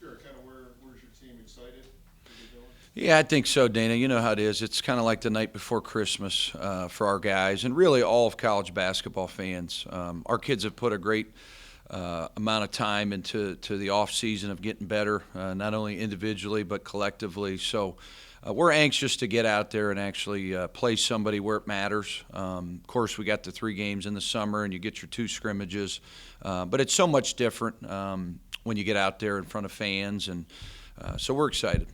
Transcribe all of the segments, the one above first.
Sure, kind of where's your team excited? What they're doing? Yeah, I think so, Dana. You know how it is. It's kind of like the night before Christmas for our guys and really all of college basketball fans. Our kids have put a great amount of time into the off season of getting better, not only individually but collectively. So we're anxious to get out there and actually play somebody where it matters. Of course, we got the 3 games in the summer, and you get your 2 scrimmages, but it's so much different when you get out there in front of fans, and so we're excited.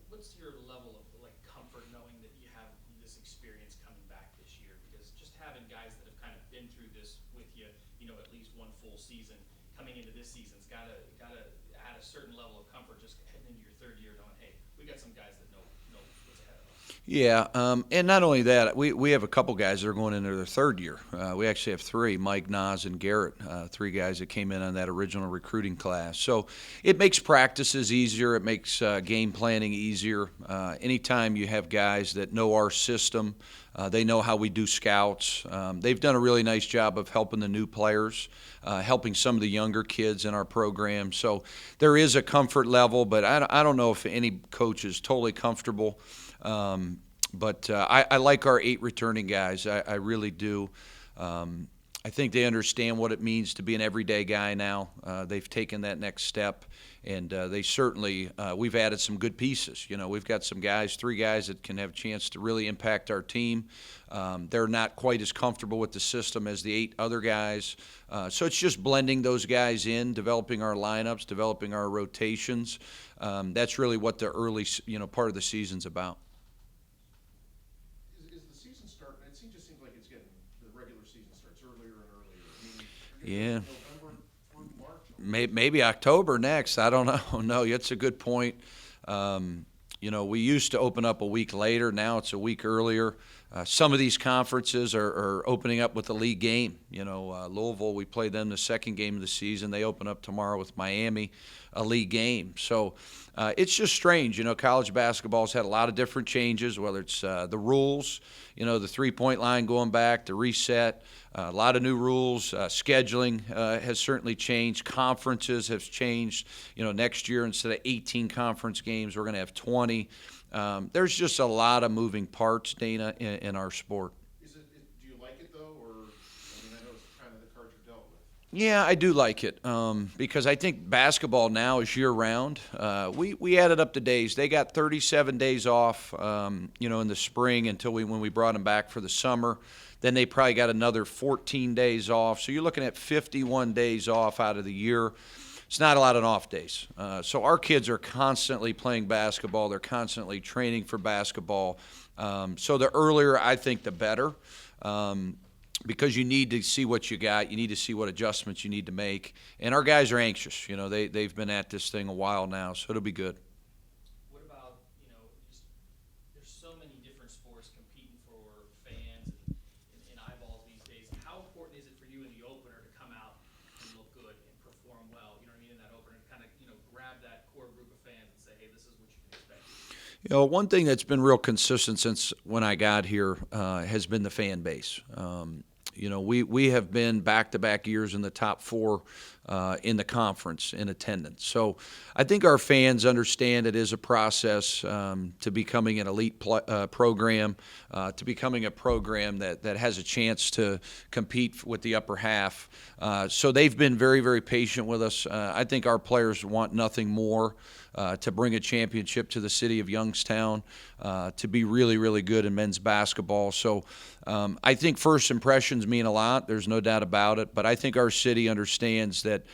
What's your level of like comfort knowing that you have this experience coming back this year? Because just having guys that have kind of been through this with you, at least one full season coming into this season's gotta add a certain level of comfort just heading into your third year, knowing, hey, we got some guys that know what's ahead of us. Yeah, and not only that, we have a couple guys that are going into their third year. We actually have 3, Mike, Nas, and Garrett, 3 guys that came in on that original recruiting class. So it makes practices easier. It makes game planning easier. Anytime you have guys that know our system, they know how we do scouts. They've done a really nice job of helping the new players, helping some of the younger kids in our program. So there is a comfort level, but I don't know if any coach is totally comfortable. But I like our 8 returning guys. I really do. I think they understand what it means to be an everyday guy now. They've taken that next step, and they certainly we've added some good pieces. We've got some guys, 3 guys that can have a chance to really impact our team. They're not quite as comfortable with the system as the 8 other guys. So it's just blending those guys in, developing our lineups, developing our rotations. That's really what the early part of the season's about. Is the season starting? Just seems like it's getting the regular season starts earlier and earlier. I mean, you're Yeah. getting November through March. Maybe October next. I don't know. No, that's a good point. We used to open up a week later. Now it's a week earlier. Some of these conferences are opening up with a league game. Louisville, we play them the second game of the season. They open up tomorrow with Miami, a league game. So it's just strange. College basketball's had a lot of different changes, whether it's the rules, the three-point line going back, the reset, a lot of new rules. Scheduling has certainly changed. Conferences have changed. Next year, instead of 18 conference games, we're going to have 20. There's just a lot of moving parts, Dana, in our sport. Do you like it though, or I know it's kind of the cards you're dealt with. Yeah, I do like it because I think basketball now is year-round. We added up the days. They got 37 days off, in the spring when we brought them back for the summer. Then they probably got another 14 days off. So you're looking at 51 days off out of the year. It's not a lot of off days. So our kids are constantly playing basketball. They're constantly training for basketball. So the earlier, I think, the better. Because you need to see what you got. You need to see what adjustments you need to make. And our guys are anxious. They've been at this thing a while now, so it'll be good. What about, just there's so many different sports competing for fans and eyeballs these days. How important is it for you in the opener to come out and look good and perform well? You know what I mean, in that opener, and kind of, grab that core group of fans and say, hey, this is what you can expect. One thing that's been real consistent since when I got here has been the fan base. We have been back-to-back years in the top 4 in the conference in attendance. So I think our fans understand it is a process to becoming an elite program, to becoming a program that has a chance to compete with the upper half. So they've been very, very patient with us. I think our players want nothing more to bring a championship to the city of Youngstown, to be really, really good in men's basketball. So I think first impressions mean a lot. There's no doubt about it. But I think our city understands that,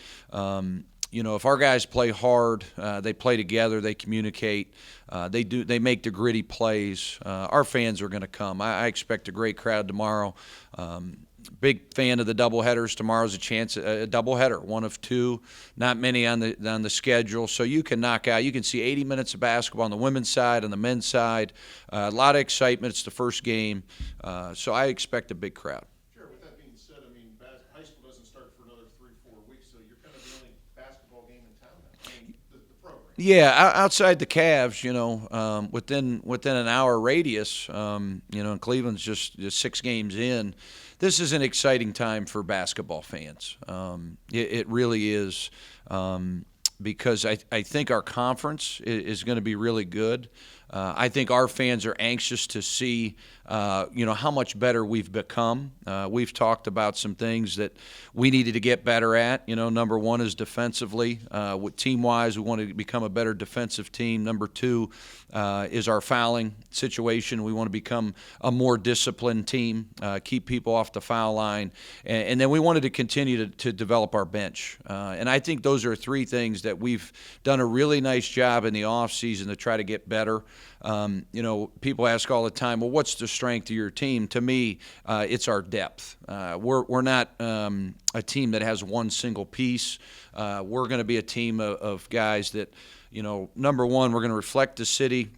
if our guys play hard, they play together, they communicate, they make the gritty plays, our fans are going to come. I expect a great crowd tomorrow. Big fan of the doubleheaders. Tomorrow's a doubleheader, one of 2, not many on the schedule. So you can knock out. You can see 80 minutes of basketball on the women's side, on the men's side. A lot of excitement. It's the first game, so I expect a big crowd. Sure. With that being said, high school doesn't start for another 3-4 weeks, so you're kind of the only basketball game in town now. The program. Yeah, outside the Cavs, within an hour radius, and Cleveland's just 6 games in. this is an exciting time for basketball fans. It really is. Because I think our conference is going to be really good. I think our fans are anxious to see, how much better we've become. We've talked about some things that we needed to get better at. Number one is defensively. Team-wise, we want to become a better defensive team. Number two is our fouling situation. We want to become a more disciplined team, keep people off the foul line. And then we wanted to continue to develop our bench. And I think those are three things that we've done a really nice job in the offseason to try to get better. People ask all the time, well, what's the strength of your team? To me, it's our depth. We're not a team that has one single piece. We're going to be a team of guys that, number one, we're going to reflect the city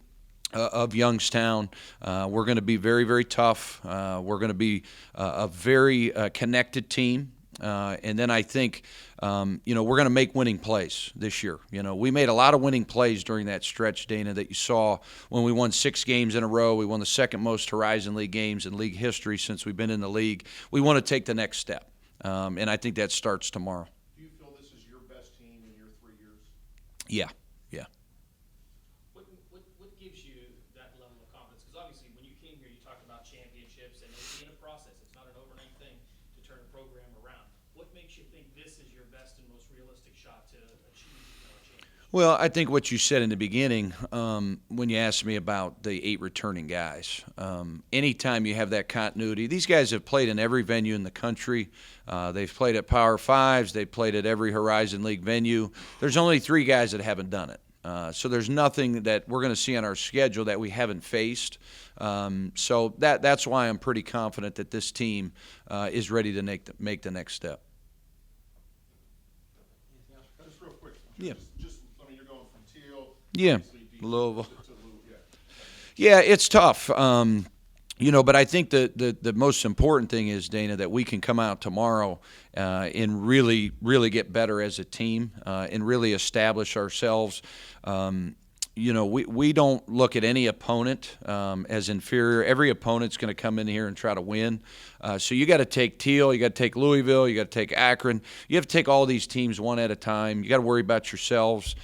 of Youngstown. We're going to be very, very tough. We're going to be a very connected team. And then I think, we're going to make winning plays this year. We made a lot of winning plays during that stretch, Dana, that you saw when we won 6 games in a row. We won the second most Horizon League games in league history since we've been in the league. We want to take the next step, and I think that starts tomorrow. Do you feel this is your best team in your 3 years? Yeah. What gives you that level of confidence? Because obviously when you came here, you talked about championships and it being a process. It's not an overnight thing to turn a program around. What makes you think this is your best and most realistic shot to achieve a championship? Well, I think what you said in the beginning, when you asked me about the 8 returning guys, anytime you have that continuity, these guys have played in every venue in the country. They've played at Power Fives. They've played at every Horizon League venue. There's only 3 guys that haven't done it. So there's nothing that we're going to see on our schedule that we haven't faced. So that's why I'm pretty confident that this team is ready to make the next step. Just real quick. Yeah. You're going from Teal. Yeah. To Louisville. yeah. Yeah, it's tough. But I think the most important thing is, Dana, that we can come out tomorrow and really, really get better as a team and really establish ourselves. We don't look at any opponent as inferior. Every opponent's going to come in here and try to win. So you got to take Teal, you got to take Louisville, you got to take Akron. You have to take all these teams one at a time. You got to worry about yourselves.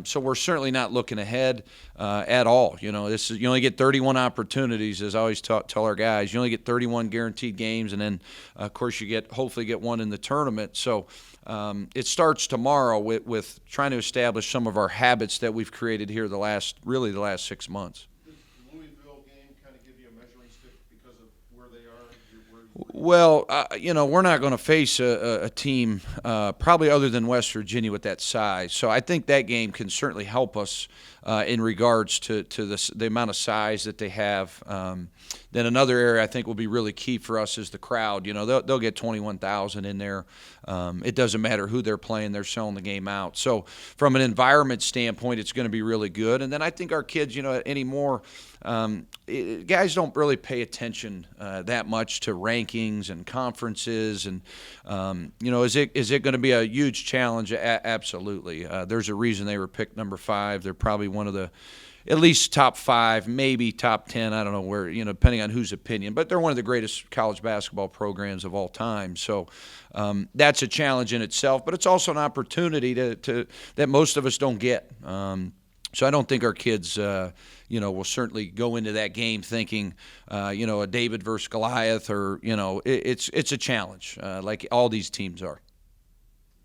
So we're certainly not looking ahead at all. You only get 31 opportunities, as I always tell our guys. You only get 31 guaranteed games, and then of course you hopefully get one in the tournament. So it starts tomorrow with trying to establish some of our habits that we've created here the last 6 months. Does the Louisville game kind of give you a measuring stick because of where they are? Well, we're not going to face a team probably other than West Virginia with that size. So I think that game can certainly help us in regards to the amount of size that they have. Then another area I think will be really key for us is the crowd. They'll get 21,000 in there. It doesn't matter who they're playing; they're selling the game out. So from an environment standpoint, it's going to be really good. And then I think our kids, anymore, guys don't really pay attention that much to rankings and conferences. And is it going to be a huge challenge? Absolutely. There's a reason they were picked number 5. They're probably one of the at least top 5, maybe top 10. I don't know where, depending on whose opinion. But they're one of the greatest college basketball programs of all time. So that's a challenge in itself. But it's also an opportunity that most of us don't get. So I don't think our kids, will certainly go into that game thinking, a David versus Goliath, or it's a challenge, like all these teams are.